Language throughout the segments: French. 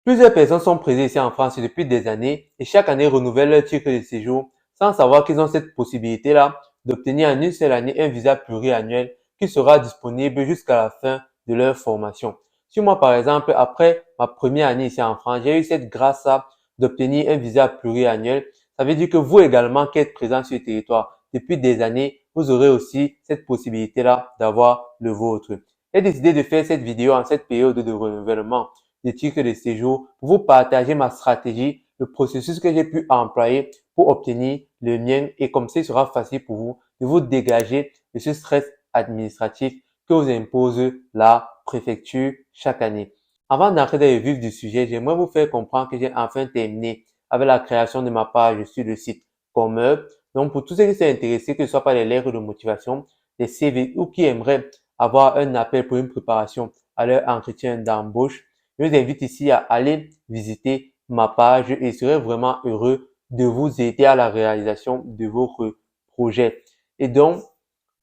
Plusieurs personnes sont présentes ici en France depuis des années et chaque année renouvellent leur titre de séjour sans savoir qu'ils ont cette possibilité-là d'obtenir en une seule année un visa pluriannuel qui sera disponible jusqu'à la fin de leur formation. Si moi, par exemple, après ma première année ici en France, j'ai eu cette grâce-là d'obtenir un visa pluriannuel, ça veut dire que vous également qui êtes présent sur le territoire depuis des années, vous aurez aussi cette possibilité-là d'avoir le vôtre. J'ai décidé de faire cette vidéo en cette période de renouvellement de titres de séjour pour vous partager ma stratégie, le processus que j'ai pu employer pour obtenir le mien et comme ça, il sera facile pour vous de vous dégager de ce stress administratif que vous impose la préfecture chaque année. Avant d'entrer dans le vif du sujet, j'aimerais vous faire comprendre que j'ai enfin terminé avec la création de ma page sur le site Commerce. Donc, pour tous ceux qui sont intéressés, que ce soit par les lettres de motivation, des CV ou qui aimeraient avoir un appel pour une préparation à leur entretien d'embauche, je vous invite ici à aller visiter ma page et je serai vraiment heureux de vous aider à la réalisation de votre projet. Et donc,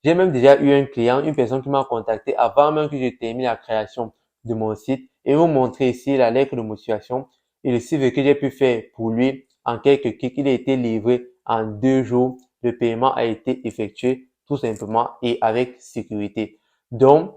j'ai même déjà eu un client, une personne qui m'a contacté avant même que je termine la création de mon site et vous montrer ici la lettre de motivation et le CV que j'ai pu faire pour lui en quelques clics. Il a été livré en 2 jours. Le paiement a été effectué tout simplement et avec sécurité. Donc,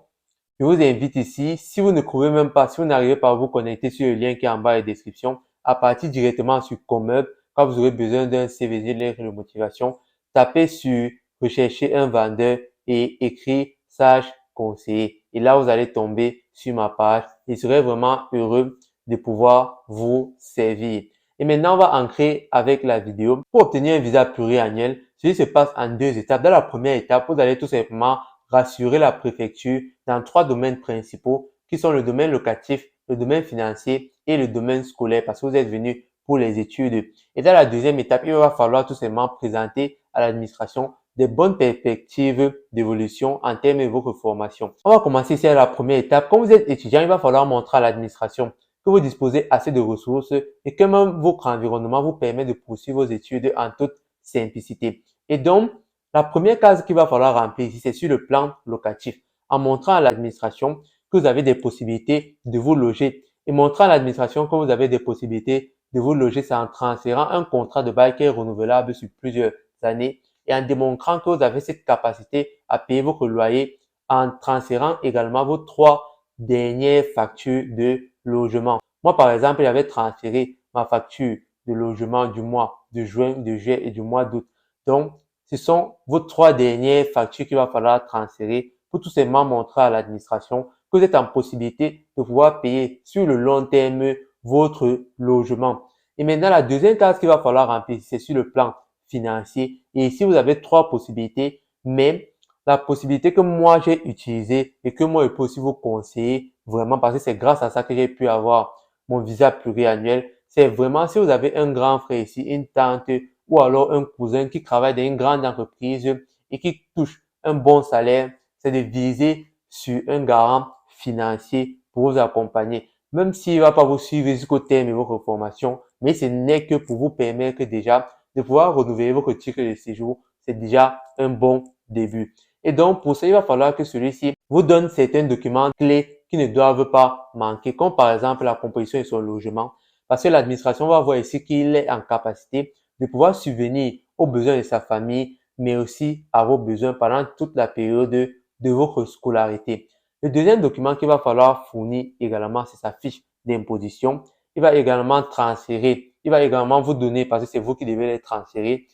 je vous invite ici, si vous ne trouvez même pas, si vous n'arrivez pas à vous connecter sur le lien qui est en bas de la description, à partir directement sur Commerce, quand vous aurez besoin d'un CVG, lettre de motivation, tapez sur rechercher un vendeur et écrire sage conseiller. Et là, vous allez tomber sur ma page. Je serai vraiment heureux de pouvoir vous servir. Et maintenant, on va entrer avec la vidéo. Pour obtenir un visa pluriannuel, ceci se passe en 2 étapes. Dans la première étape, vous allez tout simplement rassurer la préfecture dans 3 domaines principaux qui sont le domaine locatif, le domaine financier et le domaine scolaire parce que vous êtes venu pour les études. Et dans la deuxième étape, il va falloir tout simplement présenter à l'administration des bonnes perspectives d'évolution en termes de votre formation. On va commencer ici à la première étape. Quand vous êtes étudiant, il va falloir montrer à l'administration que vous disposez assez de ressources et que même votre environnement vous permet de poursuivre vos études en toute simplicité. Et donc, la première case qu'il va falloir remplir ici, c'est sur le plan locatif, en montrant à l'administration que vous avez des possibilités de vous loger et montrant à l'administration que vous avez des possibilités de vous loger, c'est en transférant un contrat de bail qui est renouvelable sur plusieurs années et en démontrant que vous avez cette capacité à payer votre loyer en transférant également vos 3 dernières factures de logement. Moi, par exemple, j'avais transféré ma facture de logement du mois de juin, de juillet et du mois d'août. Donc, ce sont vos 3 dernières factures qu'il va falloir transférer pour tout simplement montrer à l'administration que vous êtes en possibilité de pouvoir payer sur le long terme votre logement. Et maintenant, la deuxième case qu'il va falloir remplir, c'est sur le plan financier. Et ici, vous avez 3 possibilités, mais la possibilité que moi j'ai utilisée et que moi je peux aussi vous conseiller vraiment parce que c'est grâce à ça que j'ai pu avoir mon visa pluriannuel, c'est vraiment si vous avez un grand frère ici, une tante ou alors un cousin qui travaille dans une grande entreprise et qui touche un bon salaire, c'est de viser sur un garant financier pour vous accompagner. Même s'il ne va pas vous suivre jusqu'au terme de votre formation, mais ce n'est que pour vous permettre déjà de pouvoir renouveler votre titre de séjour. C'est déjà un bon début. Et donc, pour ça, il va falloir que celui-ci vous donne certains documents clés qui ne doivent pas manquer, comme par exemple la composition de son logement, parce que l'administration va voir ici qu'il est en capacité de pouvoir subvenir aux besoins de sa famille, mais aussi à vos besoins pendant toute la période de votre scolarité. Le deuxième document qu'il va falloir fournir également, c'est sa fiche d'imposition. Il va également transférer, il va également vous donner, parce que c'est vous qui devez les transférer,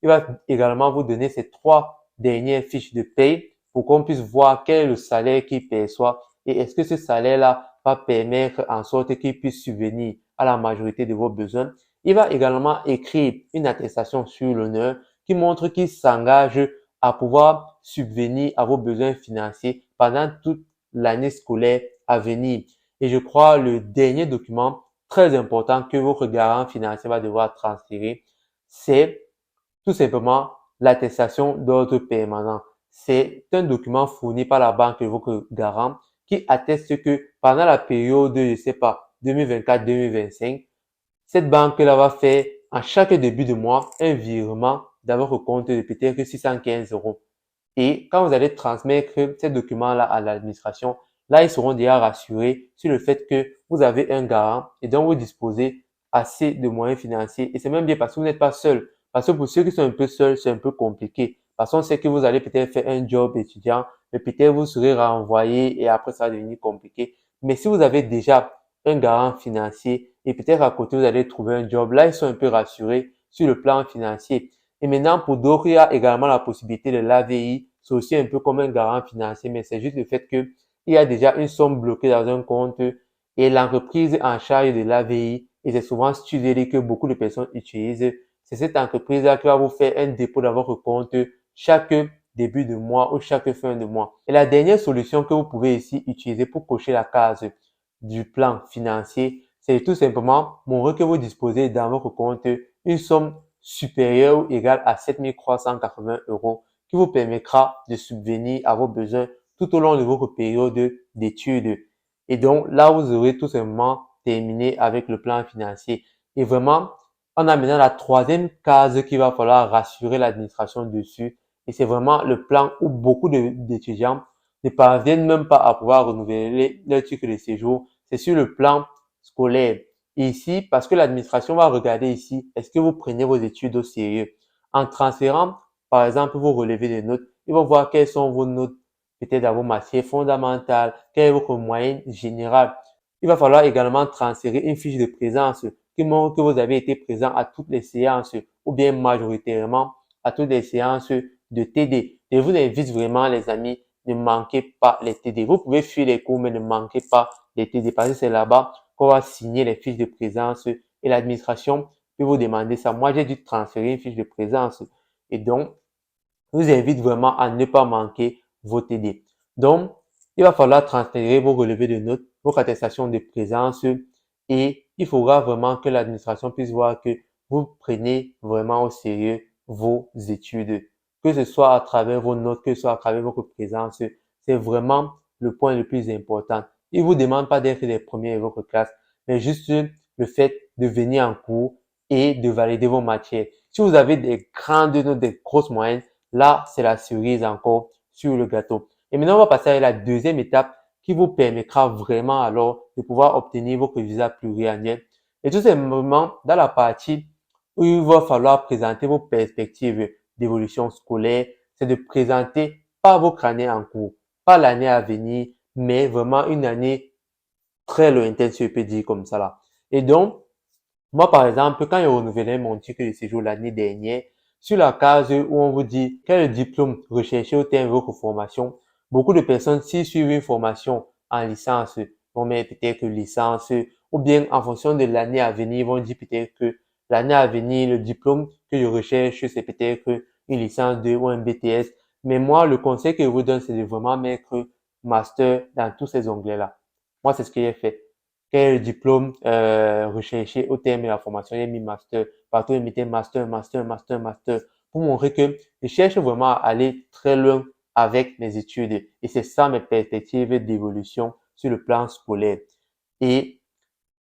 il va également vous donner ces 3 dernières fiches de paye pour qu'on puisse voir quel est le salaire qu'il perçoit et est-ce que ce salaire-là va permettre en sorte qu'il puisse subvenir à la majorité de vos besoins. Il va également écrire une attestation sur l'honneur qui montre qu'il s'engage à pouvoir subvenir à vos besoins financiers pendant toute l'année scolaire à venir. Et je crois le dernier document très important que votre garant financier va devoir transférer, c'est tout simplement l'attestation d'ordre permanent. C'est un document fourni par la banque de votre garant qui atteste que pendant la période, je ne sais pas, 2024-2025, cette banque-là va faire à chaque début de mois un virement dans votre compte de peut-être 615 euros. Et quand vous allez transmettre ces documents-là à l'administration, là, ils seront déjà rassurés sur le fait que vous avez un garant et donc vous disposez assez de moyens financiers. Et c'est même bien parce que vous n'êtes pas seul. Parce que pour ceux qui sont un peu seuls, c'est un peu compliqué. Parce qu'on sait que vous allez peut-être faire un job étudiant, mais peut-être vous serez renvoyé et après ça va devenir compliqué. Mais si vous avez déjà un garant financier et peut-être à côté vous allez trouver un job, là ils sont un peu rassurés sur le plan financier. Et maintenant pour d'autres, il y a également la possibilité de l'AVI. C'est aussi un peu comme un garant financier, mais c'est juste le fait que il y a déjà une somme bloquée dans un compte et l'entreprise en charge de l'AVI, et c'est souvent Studeli que beaucoup de personnes utilisent. C'est cette entreprise-là qui va vous faire un dépôt dans votre compte chaque début de mois ou chaque fin de mois. Et la dernière solution que vous pouvez ici utiliser pour cocher la case du plan financier, c'est tout simplement montrer que vous disposez dans votre compte une somme supérieure ou égale à 7 380 euros qui vous permettra de subvenir à vos besoins tout au long de votre période d'études. Et donc, là, vous aurez tout simplement terminé avec le plan financier. Et vraiment, on a maintenant la troisième case qu'il va falloir rassurer l'administration dessus. Et c'est vraiment le plan où beaucoup d'étudiants ne parviennent même pas à pouvoir renouveler leur titre de séjour. C'est sur le plan scolaire. Et ici, parce que l'administration va regarder ici, est-ce que vous prenez vos études au sérieux? En transférant, par exemple, vos relevés de notes, ils vont voir quelles sont vos notes peut-être dans vos matières fondamentales, quelle est votre moyenne générale. Il va falloir également transférer une fiche de présence qui montre que vous avez été présent à toutes les séances ou bien majoritairement à toutes les séances de TD. Et je vous invite vraiment, les amis, ne manquez pas les TD. Vous pouvez fuir les cours, mais ne manquez pas les TD parce que c'est là-bas qu'on va signer les fiches de présence et l'administration peut vous demander ça. Moi, j'ai dû transférer une fiche de présence et donc, je vous invite vraiment à ne pas manquer vos TD. Donc, il va falloir transférer vos relevés de notes, vos attestations de présence et il faudra vraiment que l'administration puisse voir que vous prenez vraiment au sérieux vos études. Que ce soit à travers vos notes, que ce soit à travers votre présence, c'est vraiment le point le plus important. Il ne vous demande pas d'être les premiers de votre classe, mais juste le fait de venir en cours et de valider vos matières. Si vous avez des grandes notes, des grosses moyennes, là, c'est la cerise encore sur le gâteau. Et maintenant, on va passer à la deuxième étape qui vous permettra vraiment alors de pouvoir obtenir votre visa pluriannuel. Et tout simplement, dans la partie où il va falloir présenter vos perspectives d'évolution scolaire, c'est de présenter pas votre année en cours, pas l'année à venir, mais vraiment une année très lointaine, si je peux dire comme ça là. Et donc, moi, par exemple, quand j'ai renouvelé mon titre de séjour l'année dernière, sur la case où on vous dit quel est le diplôme recherché au terme de votre formation, beaucoup de personnes, s'ils suivent une formation en licence, vont mettre peut-être que licence, ou bien en fonction de l'année à venir, vont dire peut-être que l'année à venir, le diplôme que je recherche, c'est peut-être une licence 2 ou un BTS. Mais moi, le conseil que je vous donne, c'est de vraiment mettre master dans tous ces onglets-là. Moi, c'est ce que j'ai fait. Quel est le diplôme recherché au terme de la formation? J'ai mis master. Partout, il mettait master, master, master, master. Pour montrer que je cherche vraiment à aller très loin avec mes études. Et c'est ça mes perspectives d'évolution sur le plan scolaire. Et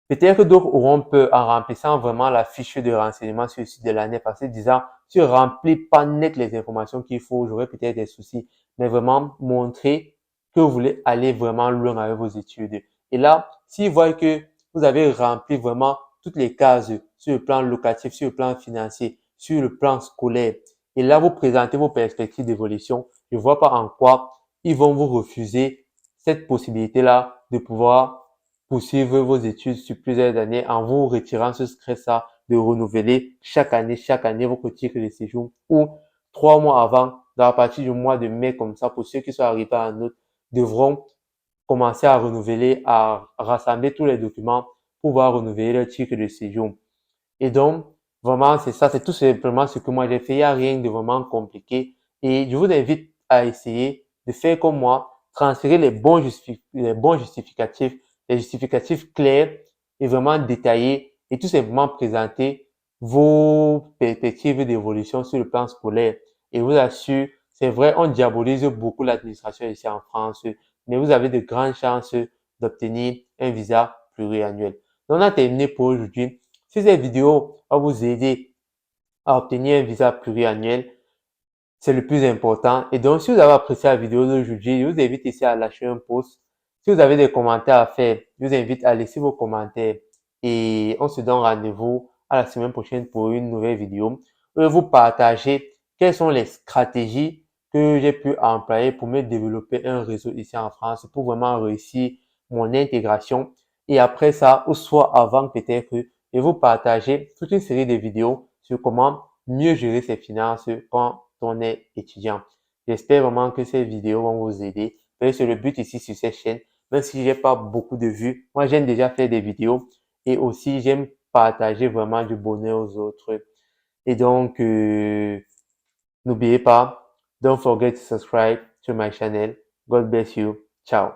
peut-être que d'autres auront peur en remplissant vraiment la fiche de renseignement sur le site de l'année parce que disant, si je remplis pas net les informations qu'il faut, j'aurai peut-être des soucis. Mais vraiment montrer que vous voulez aller vraiment loin avec vos études. Et là, s'ils voient que vous avez rempli vraiment toutes les cases sur le plan locatif, sur le plan financier, sur le plan scolaire, et là, vous présentez vos perspectives d'évolution, je ne vois pas en quoi ils vont vous refuser cette possibilité-là de pouvoir poursuivre vos études sur plusieurs années en vous retirant ce stress-là de renouveler chaque année votre titre de séjour ou 3 mois avant, à partir du mois de mai comme ça, pour ceux qui sont arrivés en août, devront commencer à renouveler, à rassembler tous les documents pour pouvoir renouveler leur titre de séjour. Et donc, vraiment, c'est ça, c'est tout simplement ce que moi j'ai fait. Il n'y a rien de vraiment compliqué. Et je vous invite à essayer de faire comme moi, transférer les bons justificatifs, les justificatifs clairs et vraiment détaillés et tout simplement présenter vos perspectives d'évolution sur le plan scolaire. Et je vous assure, c'est vrai, on diabolise beaucoup l'administration ici en France, mais vous avez de grandes chances d'obtenir un visa pluriannuel. Donc, on a terminé pour aujourd'hui. Si cette vidéo va vous aider à obtenir un visa pluriannuel, c'est le plus important. Et donc, si vous avez apprécié la vidéo d'aujourd'hui, je vous invite ici à lâcher un pouce Si vous avez des commentaires à faire, je vous invite à laisser vos commentaires et on se donne rendez-vous à la semaine prochaine pour une nouvelle vidéo. Je vais vous partager quelles sont les stratégies que j'ai pu employer pour me développer un réseau ici en France pour vraiment réussir mon intégration. Et après ça, ou soit avant peut-être, je vais vous partager toute une série de vidéos sur comment mieux gérer ses finances quand on est étudiant. J'espère vraiment que ces vidéos vont vous aider. C'est le but ici sur cette chaîne, même si j'ai pas beaucoup de vues. Moi, j'aime déjà faire des vidéos et aussi j'aime partager vraiment du bonheur aux autres. Et donc, n'oubliez pas, don't forget to subscribe to my channel. God bless you. Ciao.